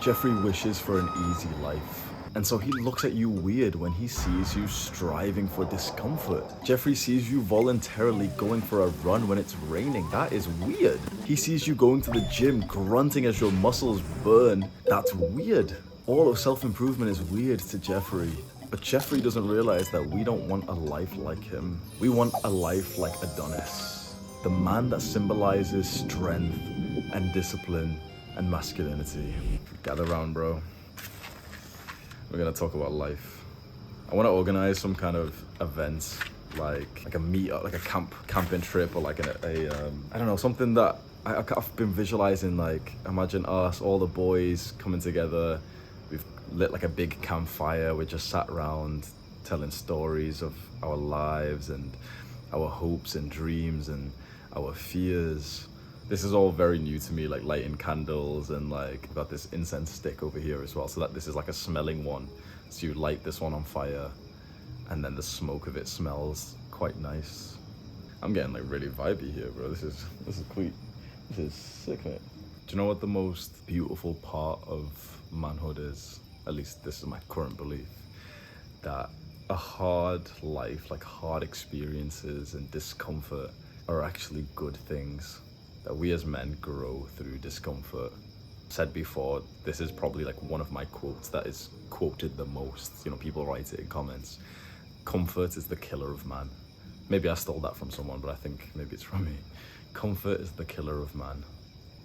Jeffrey wishes for an easy life, and so he looks at you weird when he sees you striving for discomfort. Jeffrey sees you voluntarily going for a run when it's raining. That is weird. He sees you going to the gym, grunting as your muscles burn. That's weird. All of self-improvement is weird to Jeffrey. But Jeffrey doesn't realize that we don't want a life like him. We want a life like Adonis, the man that symbolizes strength and discipline and masculinity. Gather round, bro. We're gonna talk about life. I want to organize some kind of event, like a meetup, like a camping trip, or like I don't know, something that I've been visualizing. Like, imagine us, all the boys coming together. We've lit like a big campfire. We just sat around telling stories of our lives and our hopes and dreams and our fears. This is all very new to me, like lighting candles, and like I've got this incense stick over here as well. So that this is like a smelling one. So you light this one on fire, and then the smoke of it smells quite nice. I'm getting like really vibey here, bro. This is sweet. This is sick, mate. Do you know what the most beautiful part of manhood is? At least this is my current belief. That a hard life, like hard experiences and discomfort, are actually good things. That we as men grow through discomfort. Said before, this is probably like one of my quotes that is quoted the most. You know, people write it in comments. Comfort is the killer of man. Maybe I stole that from someone, but I think maybe it's from me. Comfort is the killer of man.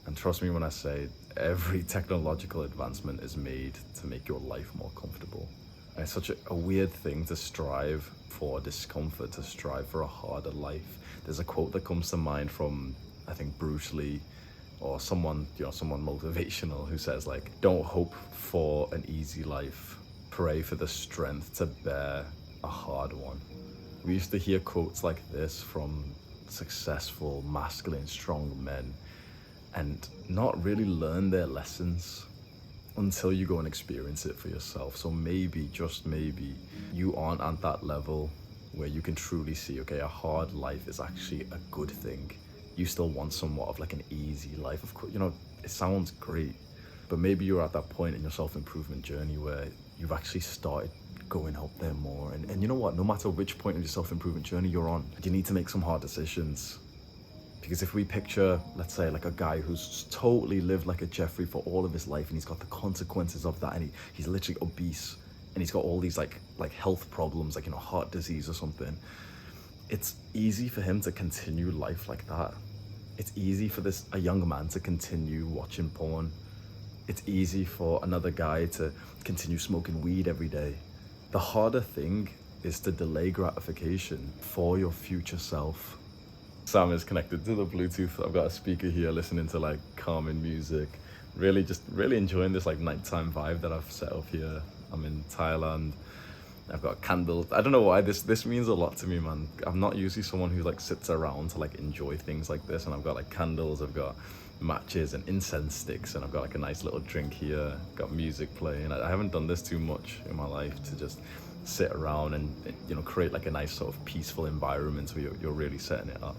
And trust me when I say every technological advancement is made to make your life more comfortable. And it's such a weird thing to strive for discomfort, to strive for a harder life. There's a quote that comes to mind from, I think, Bruce Lee, or someone motivational, who says like, don't hope for an easy life, pray for the strength to bear a hard one. We used to hear quotes like this from successful, masculine, strong men and not really learn their lessons until you go and experience it for yourself. So maybe, just maybe, you aren't at that level where you can truly see, okay, a hard life is actually a good thing. You still want somewhat of like an easy life. Of course, you know, it sounds great, but maybe you're at that point in your self-improvement journey where you've actually started going out there more. And you know what, no matter which point of your self-improvement journey you're on, you need to make some hard decisions. Because if we picture, let's say, like a guy who's totally lived like a Jeffrey for all of his life, and he's got the consequences of that, and he's literally obese, and he's got all these like health problems, like, you know, heart disease or something. It's easy for him to continue life like that. It's easy for a young man to continue watching porn. It's easy for another guy to continue smoking weed every day. The harder thing is to delay gratification for your future self. Sam is connected to the Bluetooth. I've got a speaker here listening to like calming music. Really enjoying this like nighttime vibe that I've set up here. I'm in Thailand. I've got candles. I don't know why this means a lot to me, man. I'm not usually someone who like sits around to like enjoy things like this, and I've got like candles, I've got matches and incense sticks, and I've got like a nice little drink here, got music playing. I haven't done this too much in my life, to just sit around and, you know, create like a nice sort of peaceful environment where you're really setting it up.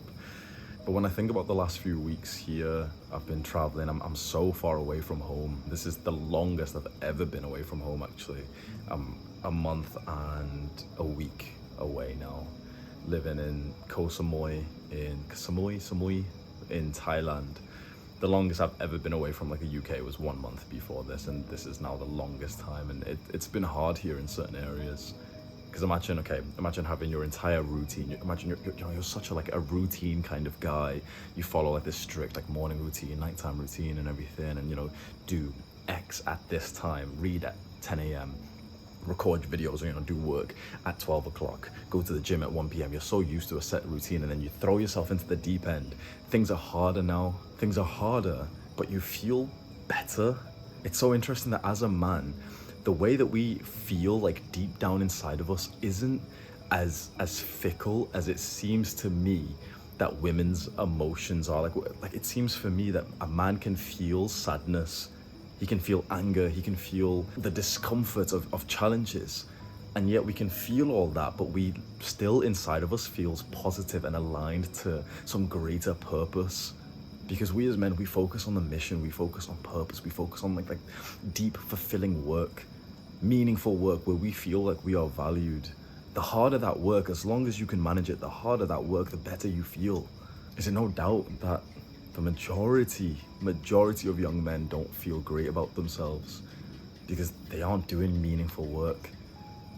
But when I think about the last few weeks here, I've been traveling. I'm so far away from home. This is the longest I've ever been away from home, actually. I'm a month and a week away now, living in Koh Samui, Samui in Thailand. The longest I've ever been away from like the UK was 1 month before this, and this is now the longest time. And it's been hard here in certain areas. Because imagine having your entire routine. Imagine you're such a routine kind of guy. You follow like this strict like morning routine, nighttime routine and everything, and, you know, do X at this time, read at 10 a.m, record videos, or, you know, do work at 12 o'clock, go to the gym at 1 p.m. You're so used to a set routine, and then you throw yourself into the deep end. Things are harder now. Things are harder, but you feel better. It's so interesting that as a man, the way that we feel like deep down inside of us isn't as fickle as it seems to me that women's emotions are. Like it seems for me that a man can feel sadness, he can feel anger, he can feel the discomfort of challenges, and yet we can feel all that, but we still inside of us feels positive and aligned to some greater purpose. Because we as men, we focus on the mission, we focus on purpose, we focus on like deep, fulfilling work, meaningful work where we feel like we are valued. The harder that work, as long as you can manage it, the harder that work, the better you feel. Is it no doubt that the majority of young men don't feel great about themselves because they aren't doing meaningful work?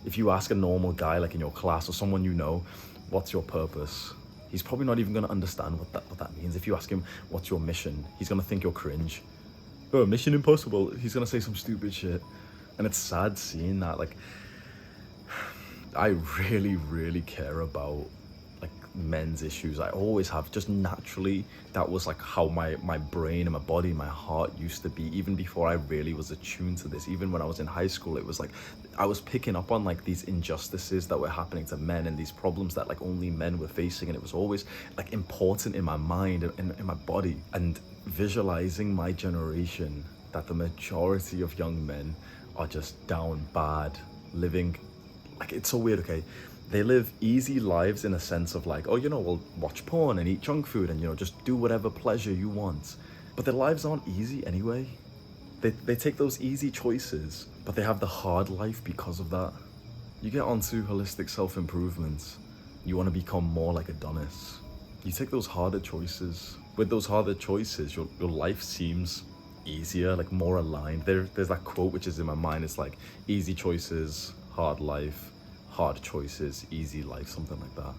If you ask a normal guy like in your class or someone you know, what's your purpose? He's probably not even going to understand what that means. If you ask him, what's your mission? He's going to think you're cringe. Oh, mission impossible. He's going to say some stupid shit. And it's sad seeing that. Like, I really, really care about like men's issues. I always have, just naturally. That was like how my brain and my body, my heart used to be, even before I really was attuned to this. Even when I was in high school, it was like I was picking up on like these injustices that were happening to men and these problems that like only men were facing, and it was always like important in my mind and in my body. And visualizing my generation, that the majority of young men are just down bad, living like, it's so weird. Okay, they live easy lives in a sense of like, oh, you know, we'll watch porn and eat junk food and, you know, just do whatever pleasure you want. But their lives aren't easy anyway. They take those easy choices, but they have the hard life because of that. You get onto holistic self-improvement, you want to become more like Adonis. You take those harder choices. With those harder choices, your life seems easier, like more aligned. There's that quote which is in my mind. It's like, easy choices, hard life, hard choices, easy life, something like that.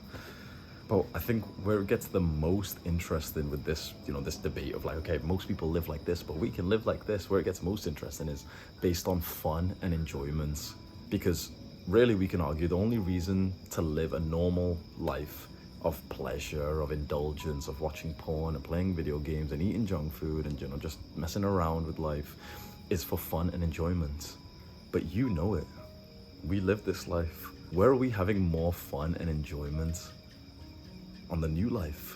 But I think where it gets the most interesting with this, you know, this debate of like, okay, most people live like this, but we can live like this, where it gets most interesting is based on fun and enjoyment. Because really, we can argue the only reason to live a normal life of pleasure, of indulgence, of watching porn and playing video games and eating junk food and, you know, just messing around with life is for fun and enjoyment. But you know it. We live this life. Where are we having more fun and enjoyment? On the new life.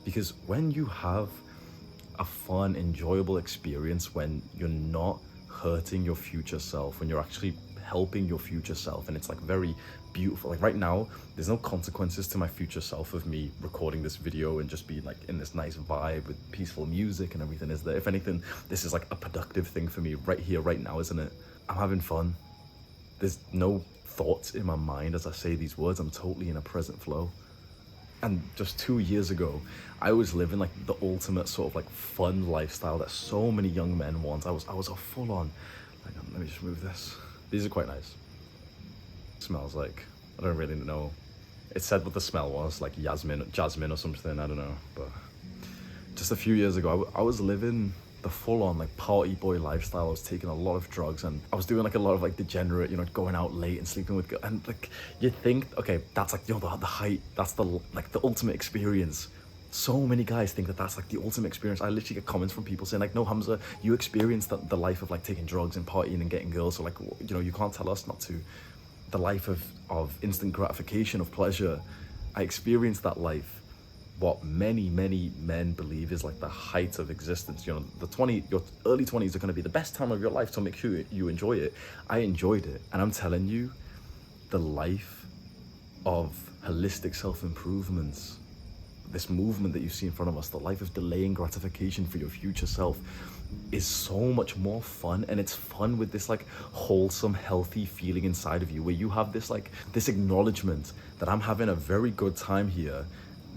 Because when you have a fun, enjoyable experience, when you're not hurting your future self, when you're actually helping your future self, and it's like very beautiful. Like right now, there's no consequences to my future self of me recording this video and just being like in this nice vibe with peaceful music and everything, is there? If anything, this is like a productive thing for me right here, right now, isn't it? I'm having fun. There's no thoughts in my mind as I say these words. I'm totally in a present flow. And just 2 years ago, I was living like the ultimate sort of like fun lifestyle that so many young men want. I was a full on, hang on, let me just move this. These are quite nice. Smells like, I don't really know. It said what the smell was, like jasmine or something, I don't know. But just a few years ago, I was living the full-on like party boy lifestyle. I was taking a lot of drugs and I was doing like a lot of like degenerate, you know, going out late and sleeping with girls. And like, you think, okay, that's like, you know, the height, that's the like the ultimate experience. So many guys think that that's like the ultimate experience. I literally get comments from people saying like, no, Hamza, you experienced the life of like taking drugs and partying and getting girls, so like, you know, you can't tell us not to. The life of instant gratification, of pleasure, I experienced that life. What many men believe is like the height of existence. You know, your early 20s are going to be the best time of your life, so make sure you enjoy it. I enjoyed it, and I'm telling you, the life of holistic self-improvements, this movement that you see in front of us, the life of delaying gratification for your future self, is so much more fun. And it's fun with this like wholesome, healthy feeling inside of you, where you have this like this acknowledgement that I'm having a very good time here,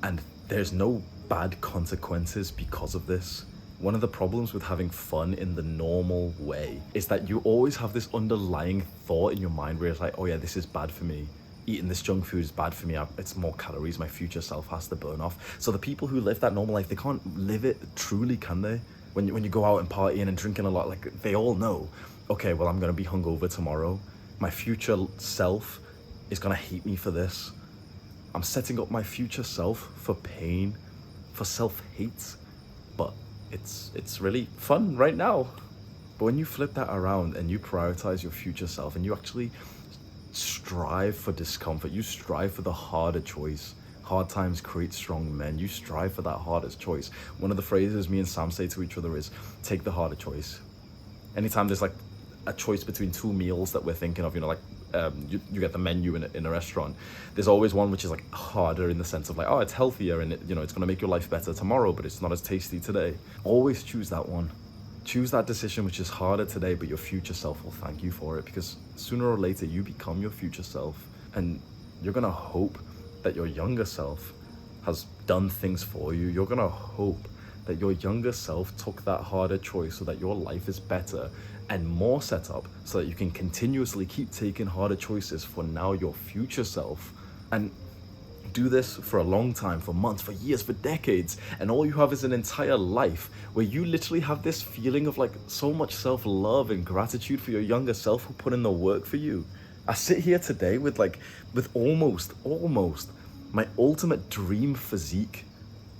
and there's no bad consequences because of this. One of the problems with having fun in the normal way is that you always have this underlying thought in your mind where it's like, oh yeah, this is bad for me. Eating this junk food is bad for me. It's more calories my future self has to burn off. So the people who live that normal life, they can't live it truly, can they? When you go out and partying and drinking a lot, like they all know, okay, well, I'm gonna be hungover tomorrow. My future self is gonna hate me for this. I'm setting up my future self for pain, for self-hate, but it's really fun right now. But when you flip that around and you prioritize your future self and you actually strive for discomfort, you strive for the harder choice. Hard times create strong men. You strive for that hardest choice. One of the phrases me and Sam say to each other is, take the harder choice. Anytime there's like a choice between two meals that we're thinking of, you know, like you get the menu in a restaurant. There's always one which is like harder in the sense of like, oh, it's healthier and it's going to make your life better tomorrow, but it's not as tasty today. Always choose that one. Choose that decision which is harder today, but your future self will thank you for it, because sooner or later you become your future self, and you're going to hope that your younger self has done things for you. You're going to hope that your younger self took that harder choice so that your life is better and more set up, so that you can continuously keep taking harder choices for now your future self. And do this for a long time, for months, for years, for decades, and all you have is an entire life where you literally have this feeling of like so much self-love and gratitude for your younger self who put in the work for you. I sit here today with almost my ultimate dream physique.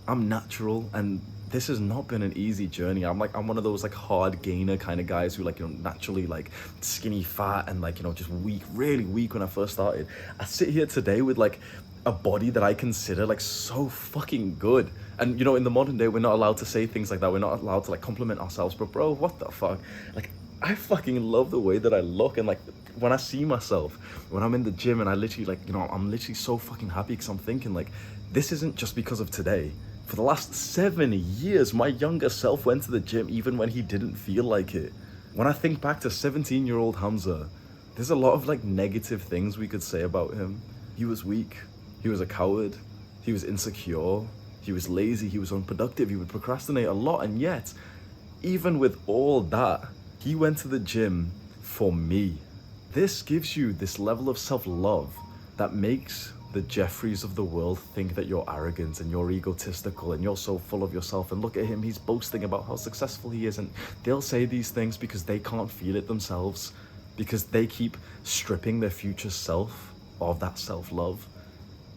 I'm natural, and this has not been an easy journey. I'm one of those like hard gainer kind of guys who naturally like skinny fat and just weak, really weak when I first started. I sit here today with like a body that I consider like so fucking good. And in the modern day, we're not allowed to say things like that. We're not allowed to like compliment ourselves, but bro, what the fuck? Like, I fucking love the way that I look, and like when I see myself, when I'm in the gym and I literally I'm literally so fucking happy, because I'm thinking like, this isn't just because of today. For the last 7 years, my younger self went to the gym even when he didn't feel like it. When I think back to 17-year-old Hamza, there's a lot of like negative things we could say about him. He was weak, he was a coward, he was insecure, he was lazy, he was unproductive, he would procrastinate a lot, and yet, even with all that, he went to the gym for me. This gives you this level of self-love that makes the Jeffreys of the world think that you're arrogant and you're egotistical and you're so full of yourself. And look at him, he's boasting about how successful he is, and they'll say these things because they can't feel it themselves, because they keep stripping their future self of that self-love.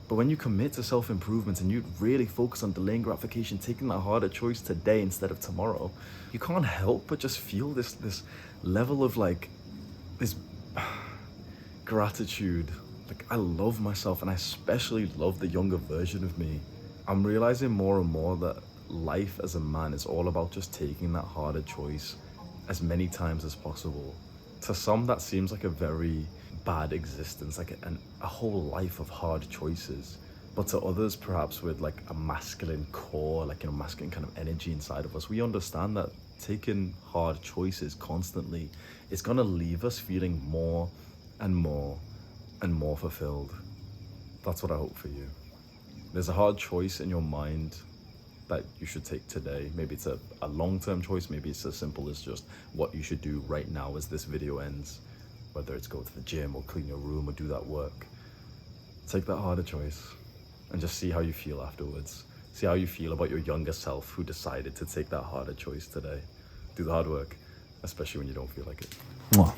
But when you commit to self-improvement and you really focus on delaying gratification, taking that harder choice today instead of tomorrow, you can't help but just feel this level of like this gratitude. Like, I love myself, and I especially love the younger version of me. I'm realizing more and more that life as a man is all about just taking that harder choice as many times as possible. To some, that seems like a very bad existence, like a whole life of hard choices. But to others, perhaps with like a masculine core, like masculine kind of energy inside of us, we understand that taking hard choices constantly is gonna leave us feeling more and more and more fulfilled. That's what I hope for you. There's a hard choice in your mind that you should take today. Maybe it's a long-term choice, maybe it's as simple as just what you should do right now as this video ends, whether it's go to the gym or clean your room or do that work. Take that harder choice and just see how you feel afterwards. See how you feel about your younger self who decided to take that harder choice today. Do the hard work, especially when you don't feel like it. Mwah.